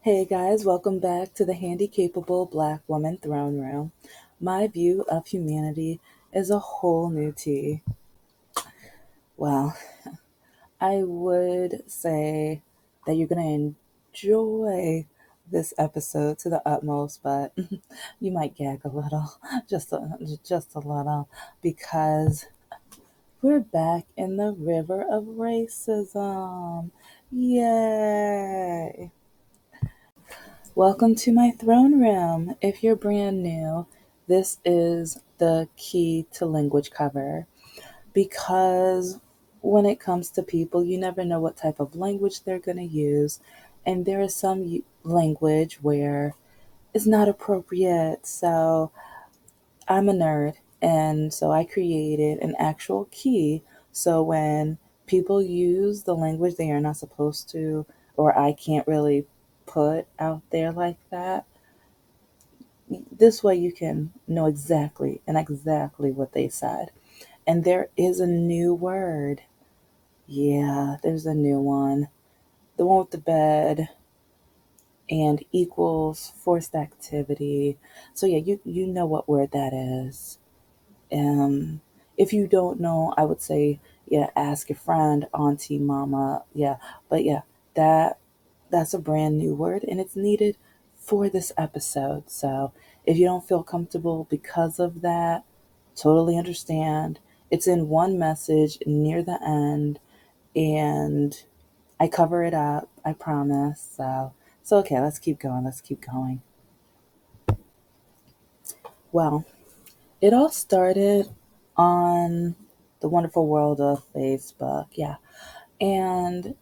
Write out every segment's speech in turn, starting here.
Hey guys, welcome back to the Handy Capable Black Woman Throne Room. My view of humanity is a whole new tea. Well, I would say that you're going to enjoy this episode to the utmost, but you might gag a little, just a little, because we're back in the river of racism. Yay! Welcome to my throne room. If you're brand new, this is the key to language cover because when it comes to people, you never know what type of language they're going to use. And there is some language where it's not appropriate. So I'm a nerd. And so I created an actual key. So when people use the language they are not supposed to, or I can't really put out there like that, this way you can know exactly what they said. And there is a new word. Yeah, there's a new one. The one with the bed and equals forced activity. So yeah, you know what word that is. Um, if you don't know, I would say yeah, ask your friend, auntie, mama. Yeah, but yeah, that that's a brand new word and it's needed for this episode. So if you don't feel comfortable because of that, totally understand. It's in one message near the end and I cover it up, I promise. So okay, let's keep going. Let's keep going. Well, it all started on the wonderful world of Facebook. Yeah. And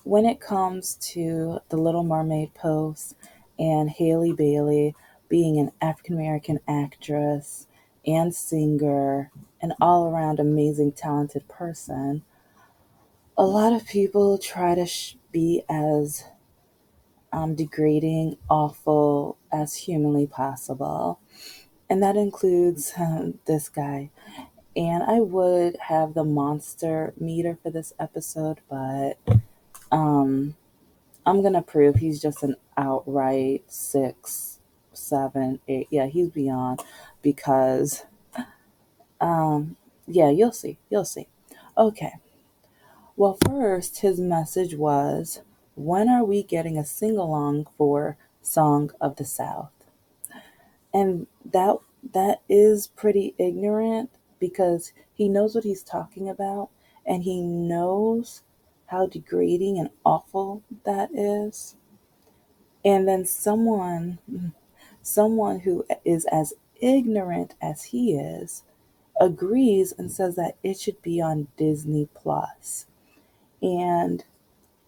when it comes to the Little Mermaid post and Haley Bailey being an African American actress and singer, an all around amazing, talented person, a lot of people try to be as degrading, awful as humanly possible. And that includes this guy. And I would have the monster meter for this episode, but um, I'm gonna prove he's just an outright 6, 7, 8. Yeah, he's beyond because yeah, you'll see. You'll see. Okay. Well, first his message was, when are we getting a sing along for Song of the South? And that is pretty ignorant because he knows what he's talking about and he knows how degrading and awful that is. And then someone who is as ignorant as he is agrees and says that it should be on Disney Plus. And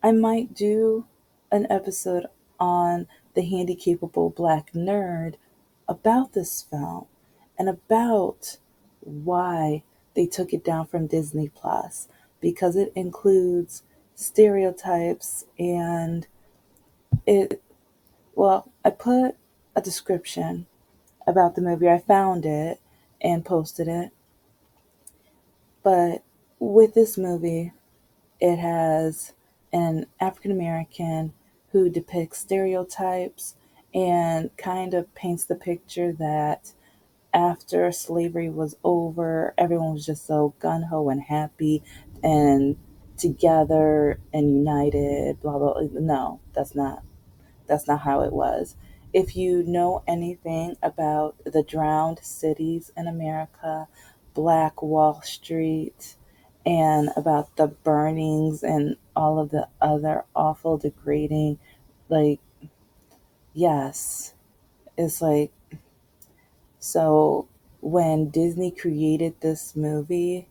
I might do an episode on the handy capable black nerd about this film and about why they took it down from Disney Plus because it includes stereotypes and it well, I put a description about the movie. I found it and posted it. But with this movie, it has an African American who depicts stereotypes and kind of paints the picture that after slavery was over, everyone was just so gun ho and happy and together and united, blah blah. No, that's not how it was. If you know anything about the drowned cities in America, Black Wall Street, and about the burnings and all of the other awful, degrading, like, yes, it's like, so when Disney created this movie,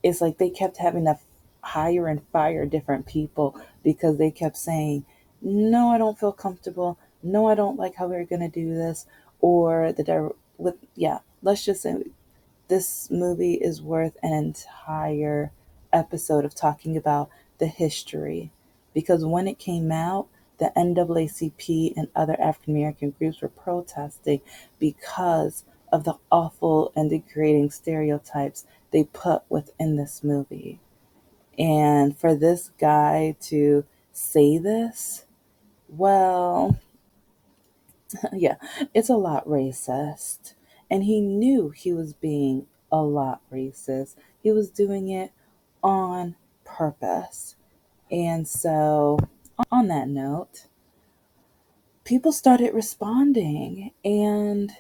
it's like they kept having to hire and fire different people because they kept saying, "No, I don't feel comfortable. No, I don't like how we're gonna do this." Or with yeah, let's just say this movie is worth an entire episode of talking about the history because when it came out, the NAACP and other African American groups were protesting because of the awful and degrading stereotypes they put within this movie. And for this guy to say this, Well, yeah, it's a lot racist. And he knew he was being a lot racist. He was doing it on purpose. And so, on that note, people started responding. And,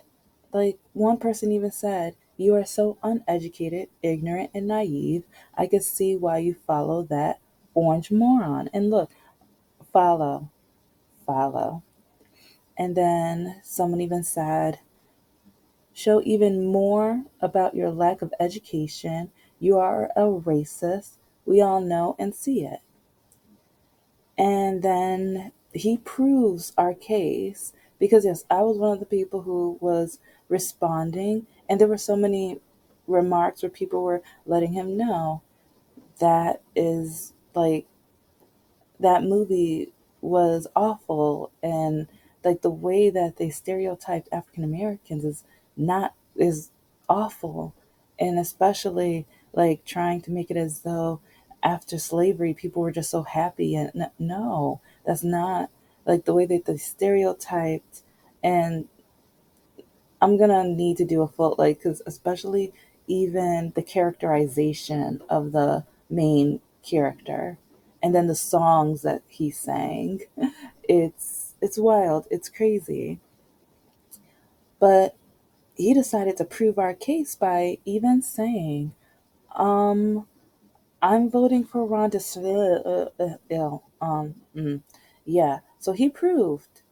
like, one person even said, "You are so uneducated, ignorant, and naive. I can see why you follow that orange moron." And look, follow, follow. And then someone even said, "Show even more about your lack of education. You are a racist. We all know and see it." And then he proves our case because, yes, I was one of the people who was responding, and there were so many remarks where people were letting him know that is like that movie was awful, and like the way that they stereotyped African Americans is awful, and especially like trying to make it as though after slavery people were just so happy, and no, that's not like the way that they stereotyped. And I'm gonna need to do a full, like, because especially even the characterization of the main character, and then the songs that he sang, it's wild, it's crazy. But he decided to prove our case by even saying, um, "I'm voting for Ron DeSantis." Yeah. So he proved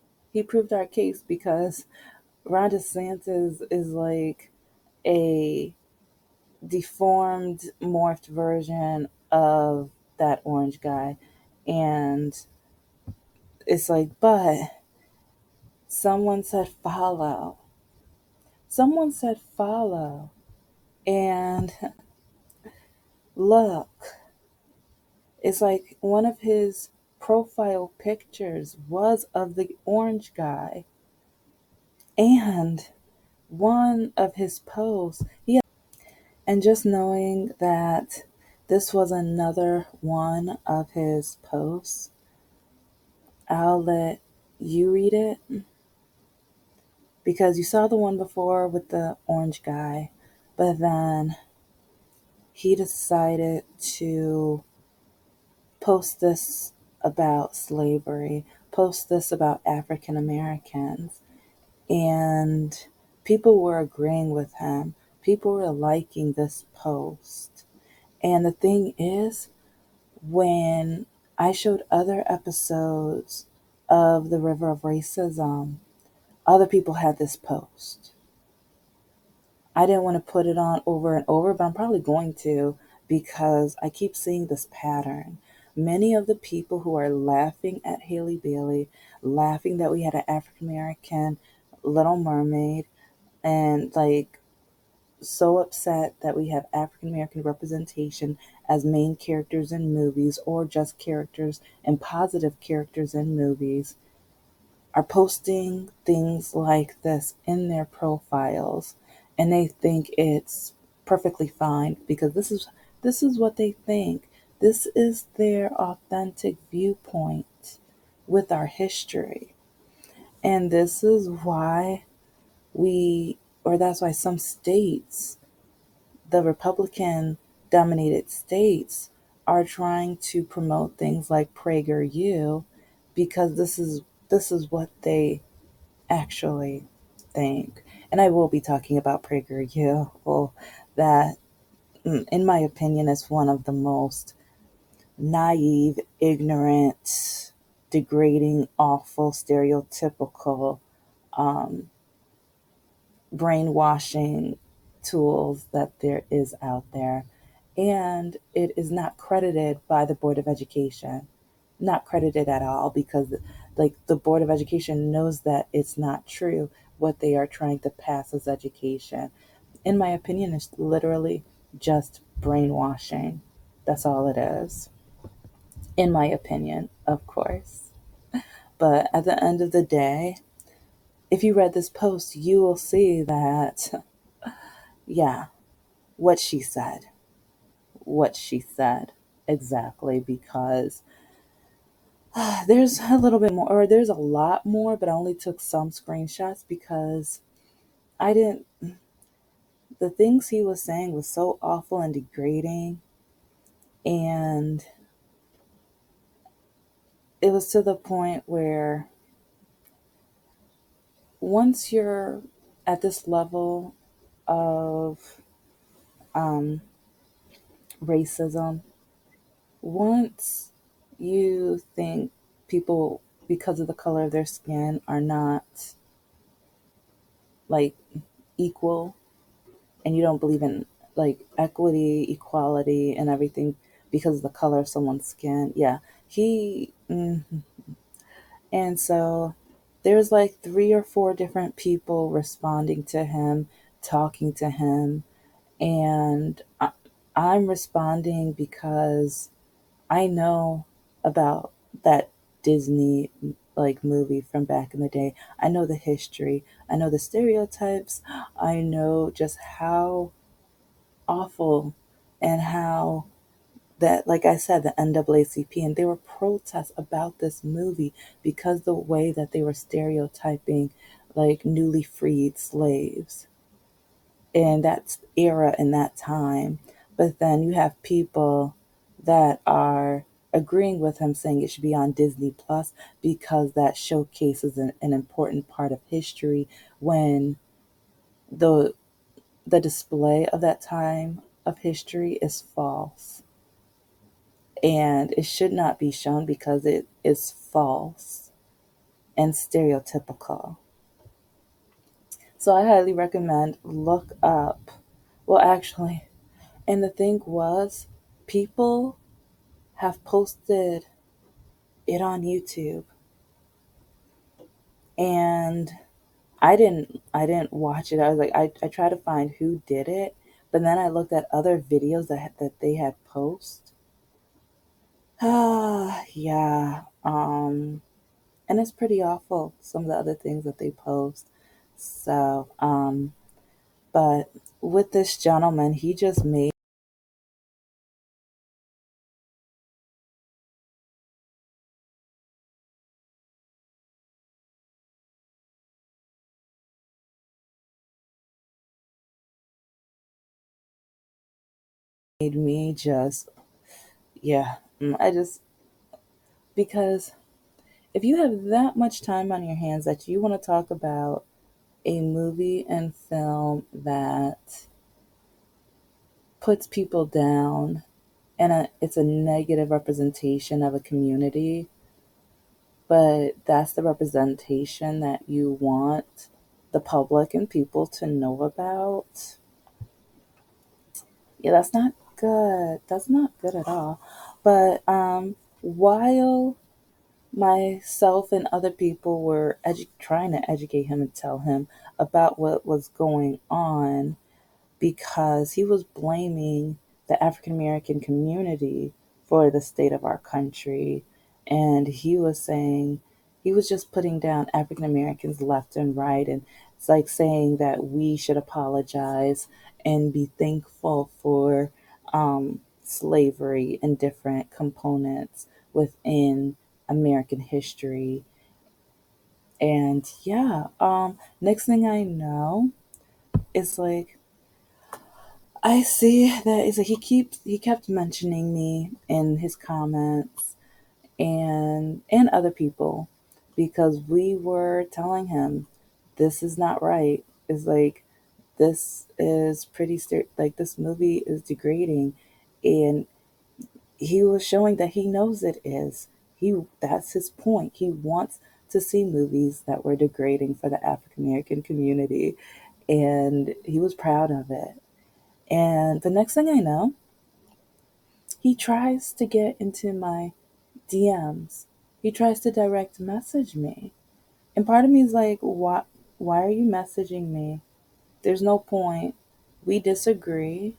our case because Ron DeSantis is like a deformed, morphed version of that orange guy. And it's like, but someone said follow. Someone said follow. And look, it's like one of his profile pictures was of the orange guy. And one of his posts, and just knowing that this was another one of his posts, I'll let you read it because you saw the one before with the orange guy, but then he decided to post this about slavery, post this about African Americans, and people were agreeing with him. People were liking this post. And the thing is, when I showed other episodes of The River of Racism, other people had this post. I didn't want to put it on over and over, but I'm probably going to because I keep seeing this pattern. Many of the people who are laughing at Haley Bailey, laughing that we had an African American Little Mermaid, and like so upset that we have African American representation as main characters in movies or just characters and positive characters in movies, are posting things like this in their profiles, and they think it's perfectly fine because this is what they think. This is their authentic viewpoint with our history. And this is why we or that's why some states, the Republican dominated states, are trying to promote things like PragerU because this is what they actually think. And I will be talking about PragerU, well, that, in my opinion, is one of the most naive, ignorant, degrading, awful, stereotypical um, brainwashing tools that there is out there. And it is not credited by the Board of Education. Not credited at all because like the Board of Education knows that it's not true what they are trying to pass as education. In my opinion, it's literally just brainwashing. That's all it is. In my opinion, of course. But at the end of the day, if you read this post, you will see that, yeah, what she said. What she said. Exactly. Because There's a little bit more, or there's a lot more, but I only took some screenshots because I didn't, the things he was saying was so awful and degrading. And it was to the point where once you're at this level of um, racism, once you think people, because of the color of their skin, are not like equal, and you don't believe in like equity, equality, and everything because of the color of someone's skin. Yeah, he. And so there's like three or four different people responding to him, talking to him, and I'm responding because I know about that Disney like movie from back in the day. I know the history. I know the stereotypes. I know just how awful and how that, like I said, the NAACP, and there were protests about this movie because the way that they were stereotyping like newly freed slaves in that era in that time. But then you have people that are agreeing with him saying it should be on Disney Plus because that showcases an important part of history when the the display of that time of history is false, and it should not be shown because it is false and stereotypical. So I highly recommend look up. Well, actually, and the thing was, people have posted it on YouTube, and I didn't watch it. I was like, I tried to find who did it, but then I looked at other videos that they had post. Yeah. And it's pretty awful, some of the other things that they post. So, but with this gentleman, he just made me just, yeah, I just, because if you have that much time on your hands that you want to talk about a movie and film that puts people down and it's a negative representation of a community, but that's the representation that you want the public and people to know about. Yeah, that's not good. That's not good at all. But while myself and other people were trying to educate him and tell him about what was going on, because he was blaming the African American community for the state of our country. And he was saying, he was just putting down African Americans left and right. And it's like saying that we should apologize and be thankful for slavery and different components within American history. And yeah, next thing I know, it's like I see that is like he kept mentioning me in his comments and other people because we were telling him this is not right. It's like this is like this movie is degrading, and he was showing that he knows it is. That's his point. He wants to see movies that were degrading for the African American community, and he was proud of it. And the next thing I know, he tries to get into my DMs. He tries to direct message me. And part of me is like, why are you messaging me? There's no point. We disagree,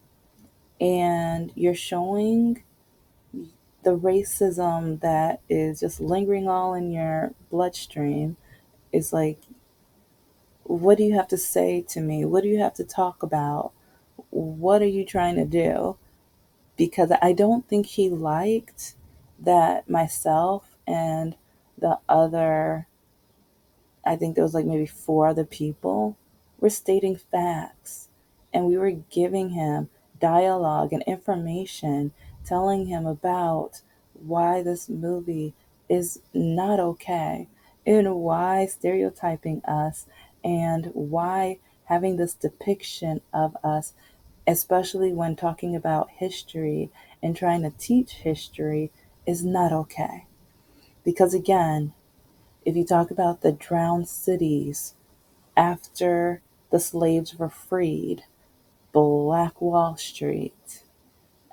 and you're showing the racism that is just lingering all in your bloodstream. It's like, what do you have to say to me? What do you have to talk about? What are you trying to do? Because I don't think he liked that myself and the other, I think there was like maybe four other people, were stating facts. And we were giving him dialogue and information, telling him about why this movie is not okay and why stereotyping us and why having this depiction of us, especially when talking about history and trying to teach history, is not okay. Because again, if you talk about the drowned cities after the slaves were freed, Black Wall Street,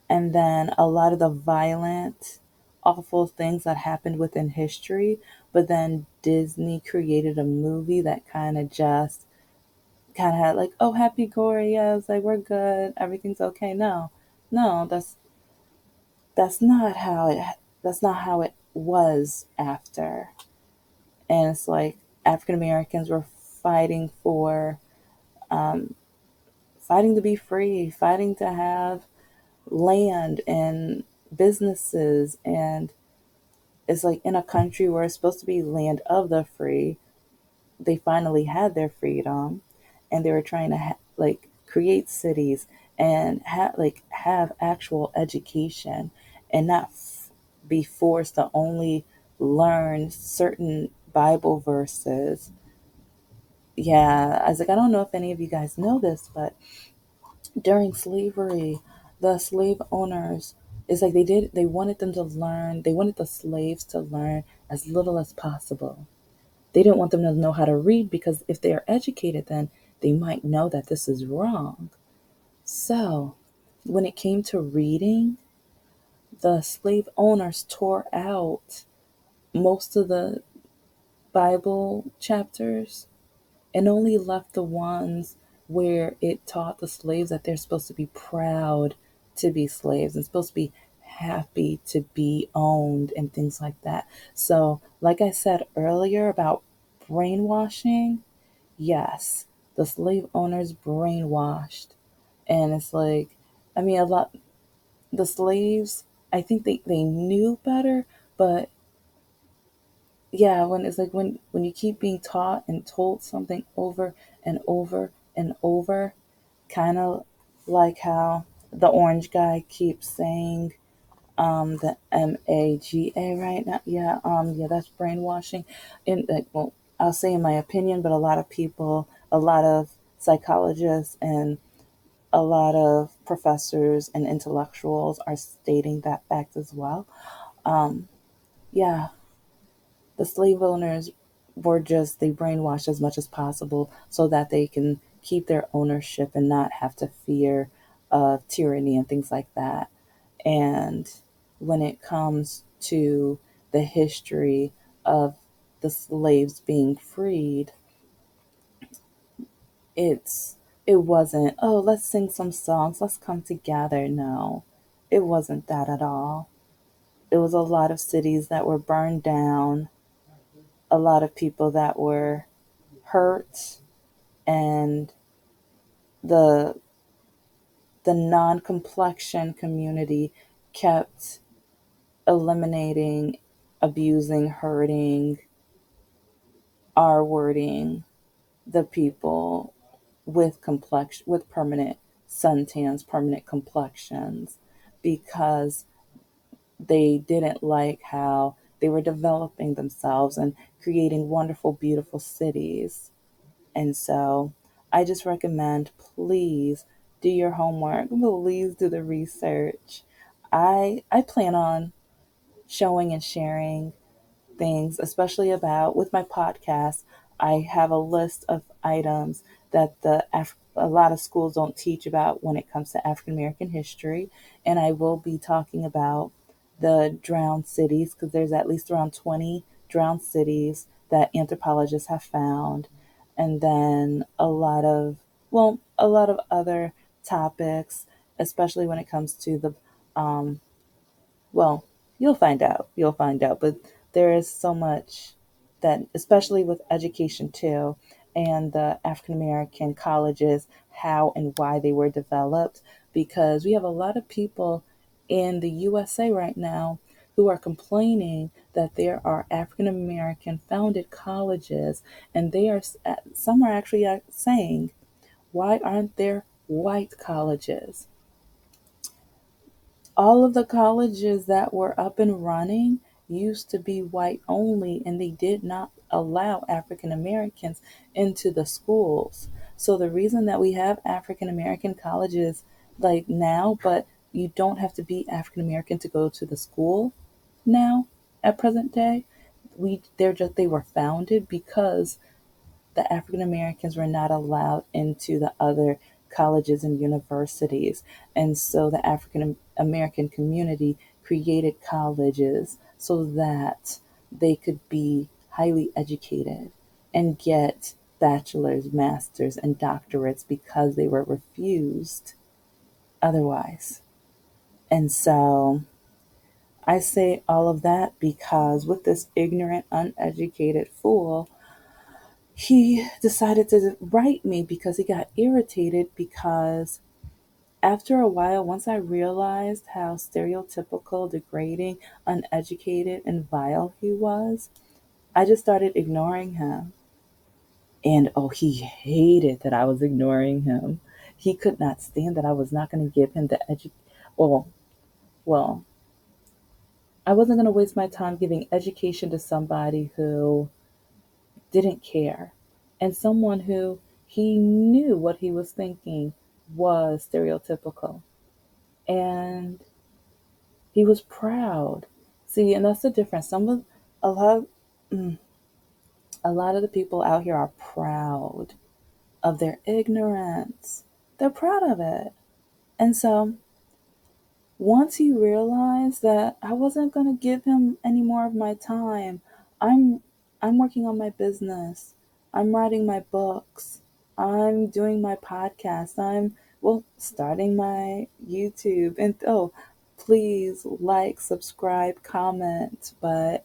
and then a lot of the violent, awful things that happened within history, but then Disney created a movie that kind of had like, oh, happy gory, yeah, it's like we're good, everything's okay. No, no, that's not how it that's not how it was after. And it's like African Americans were fighting for fighting to be free, fighting to have land and businesses. And it's like in a country where it's supposed to be land of the free, they finally had their freedom, and they were trying to like create cities and have actual education and not be forced to only learn certain Bible verses. Yeah, I was like, I don't know if any of you guys know this, but during slavery, the slave owners, it's like they wanted them to learn, they wanted the slaves to learn as little as possible. They didn't want them to know how to read because if they are educated, then they might know that this is wrong. So, when it came to reading, the slave owners tore out most of the Bible chapters and only left the ones where it taught the slaves that they're supposed to be proud to be slaves and supposed to be happy to be owned and things like that. So, like I said earlier about brainwashing, yes, the slave owners brainwashed. And it's like, I mean, a lot, the slaves, I think they knew better, but yeah, when it's like when you keep being taught and told something over and over and over, kind of like how the orange guy keeps saying the MAGA right now. Yeah, yeah, that's brainwashing. And like, well, I'll say in my opinion, but a lot of people, a lot of psychologists and a lot of professors and intellectuals are stating that fact as well. Yeah, the slave owners were just, they brainwashed as much as possible so that they can keep their ownership and not have to fear of tyranny and things like that. And when it comes to the history of the slaves being freed, it's it wasn't, oh, let's sing some songs, let's come together. No, it wasn't that at all. It was a lot of cities that were burned down, a lot of people that were hurt, and the the non-complexion community kept eliminating, abusing, hurting, R-wording the people with with permanent suntans, permanent complexions, because they didn't like how they were developing themselves and creating wonderful, beautiful cities. And so I just recommend, please do your homework. Please do the research. I plan on showing and sharing things, especially about with my podcast. I have a list of items that a lot of schools don't teach about when it comes to African American history, and I will be talking about the drowned cities because there's at least around 20 drowned cities that anthropologists have found, and then a lot of other topics, especially when it comes to the well, you'll find out. You'll find out. But there is so much that, especially with education too, and the African American colleges, how and why they were developed, because we have a lot of people in the USA right now who are complaining that there are African American founded colleges, and they are some are actually saying, why aren't there white colleges? All of the colleges that were up and running used to be white only, and they did not allow African Americans into the schools. So the reason that we have African American colleges like now, but you don't have to be African American to go to the school now at present day, they were founded because the African Americans were not allowed into the other colleges and universities. And so the African American community created colleges so that they could be highly educated and get bachelor's, master's, and doctorates because they were refused otherwise. And so I say all of that because with this ignorant, uneducated fool, he decided to write me because he got irritated because after a while, once I realized how stereotypical, degrading, uneducated, and vile he was, I just started ignoring him. And oh, he hated that I was ignoring him. He could not stand that I was not going to give him the well, well, I wasn't going to waste my time giving education to somebody who didn't care, and someone who he knew what he was thinking was stereotypical. And he was proud. See, and that's the difference. A lot, mm, a lot of the people out here are proud of their ignorance. They're proud of it. And so once he realized that I wasn't going to give him any more of my time, I'm I'm working on my business. I'm writing my books. I'm doing my podcast. I'm starting my YouTube. And oh, please like, subscribe, comment, but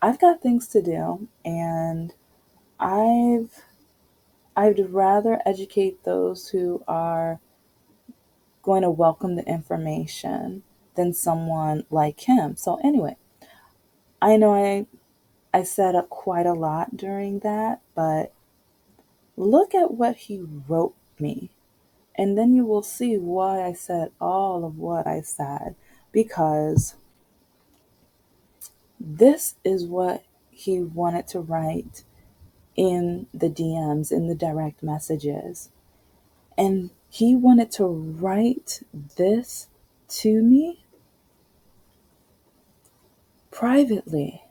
I've got things to do, and I've I'd rather educate those who are going to welcome the information than someone like him. So anyway, I know I set up quite a lot during that, but look at what he wrote me. And then you will see why I said all of what I said. Because this is what he wanted to write in the DMs, in the direct messages. And he wanted to write this to me privately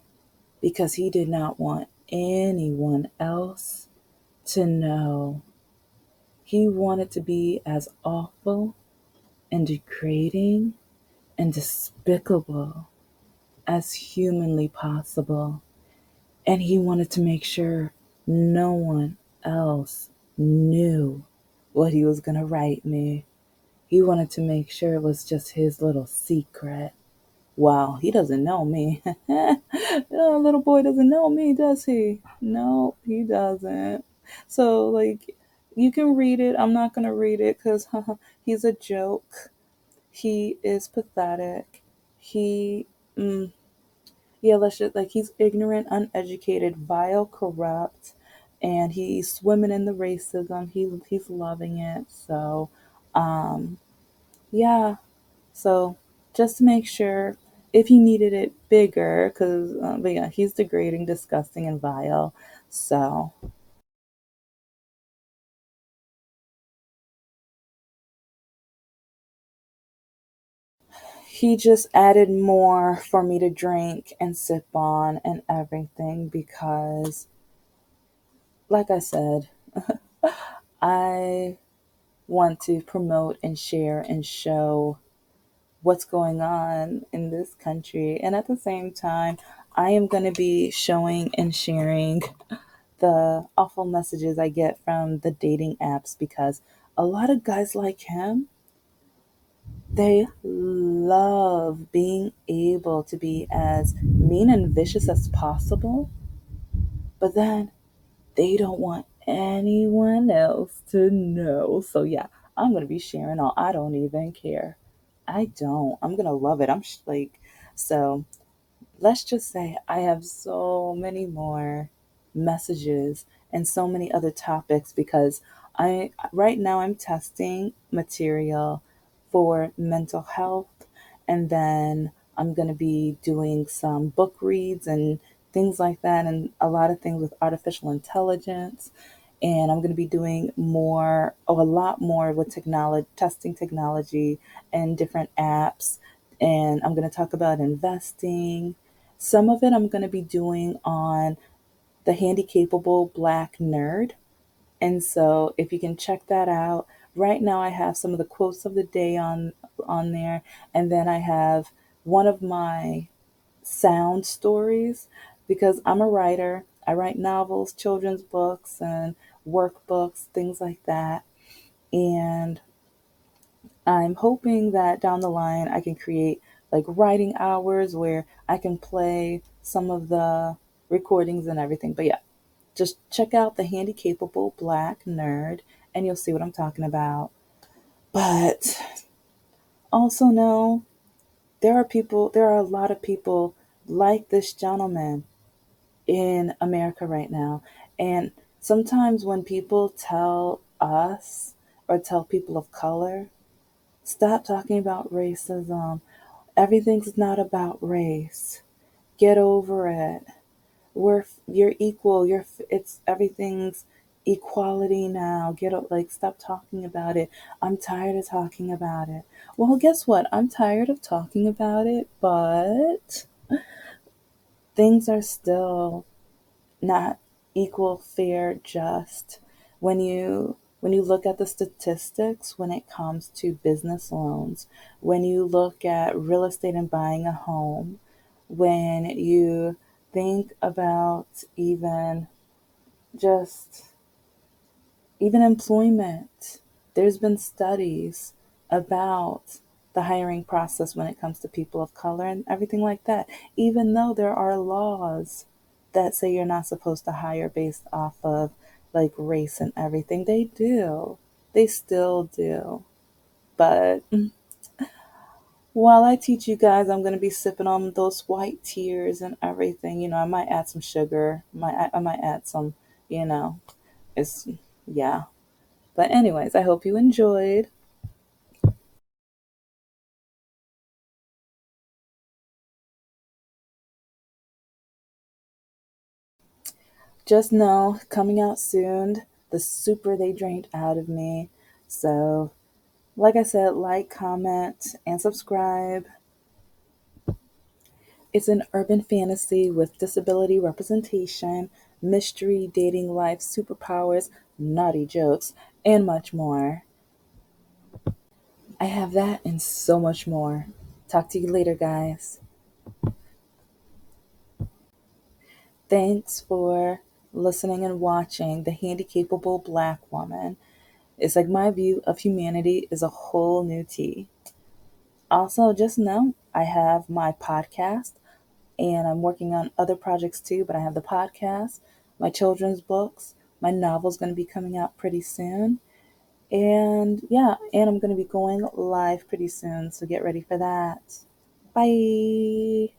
because he did not want anyone else to know. He wanted to be as awful and degrading and despicable as humanly possible. And he wanted to make sure no one else knew what he was going to write me. He wanted to make sure it was just his little secret. Wow, he doesn't know me. Little boy doesn't know me, does he? No, he doesn't. So, like, you can read it. I'm not going to read it because he's a joke. He is pathetic. He, yeah, let's just, like, he's ignorant, uneducated, vile, corrupt, and he's swimming in the racism. He's loving it. So, um, yeah, so just to make sure, if he needed it bigger, because but yeah, he's degrading, disgusting, and vile. So he just added more for me to drink and sip on and everything because, like I said, I want to promote and share and show what's going on in this country. And at the same time, I am going to be showing and sharing the awful messages I get from the dating apps because a lot of guys like him, they love being able to be as mean and vicious as possible, but then they don't want anyone else to know. So yeah, I'm going to be sharing all. I don't even care. I don't. I'm going to love it. Like, So let's just say I have so many more messages and so many other topics because I right now I'm testing material for mental health, and then I'm going to be doing some book reads and things like that, and a lot of things with artificial intelligence. And I'm going to be doing more, a lot more with technology, testing technology and different apps. And I'm going to talk about investing. Some of it I'm going to be doing on the handy capable black nerd. And so if you can check that out, right now I have some of the quotes of the day on there, and then I have one of my sound stories because I'm a writer. I write novels, children's books, and workbooks, things like that. And I'm hoping that down the line I can create like writing hours where I can play some of the recordings and everything. But yeah, just check out the handy capable black nerd and you'll see what I'm talking about. But also know there are a lot of people like this gentleman in America right now. And sometimes when people tell us or tell people of color, stop talking about racism. Everything's not about race. Get over it. You're equal. It's everything's equality now. Like stop talking about it. I'm tired of talking about it. Well, guess what? I'm tired of talking about it, but things are still not equal, fair, just. When you look at the statistics when it comes to business loans, when you look at real estate and buying a home, when you think about just even employment, there's been studies about the hiring process when it comes to people of color and everything like that. Even though there are laws that say you're not supposed to hire based off of like race and everything, they do. They still do. But while I teach you guys, I'm going to be sipping on those white tears and everything. I might add some sugar. I might add some, you know, it's, yeah. But, anyways, I hope you enjoyed. Just know, coming out soon, the super they drained out of me. So, like I said, like, comment, and subscribe. It's an urban fantasy with disability representation, mystery, dating life, superpowers, naughty jokes, and much more. I have that and so much more. Talk to you later, guys. Thanks for listening and watching The Handy Capable Black Woman. It's like my view of humanity is a whole new tea. Also, just know I have my podcast and I'm working on other projects too, but I have the podcast, my children's books, my novel's going to be coming out pretty soon. And yeah, and I'm going to be going live pretty soon, so get ready for that. Bye.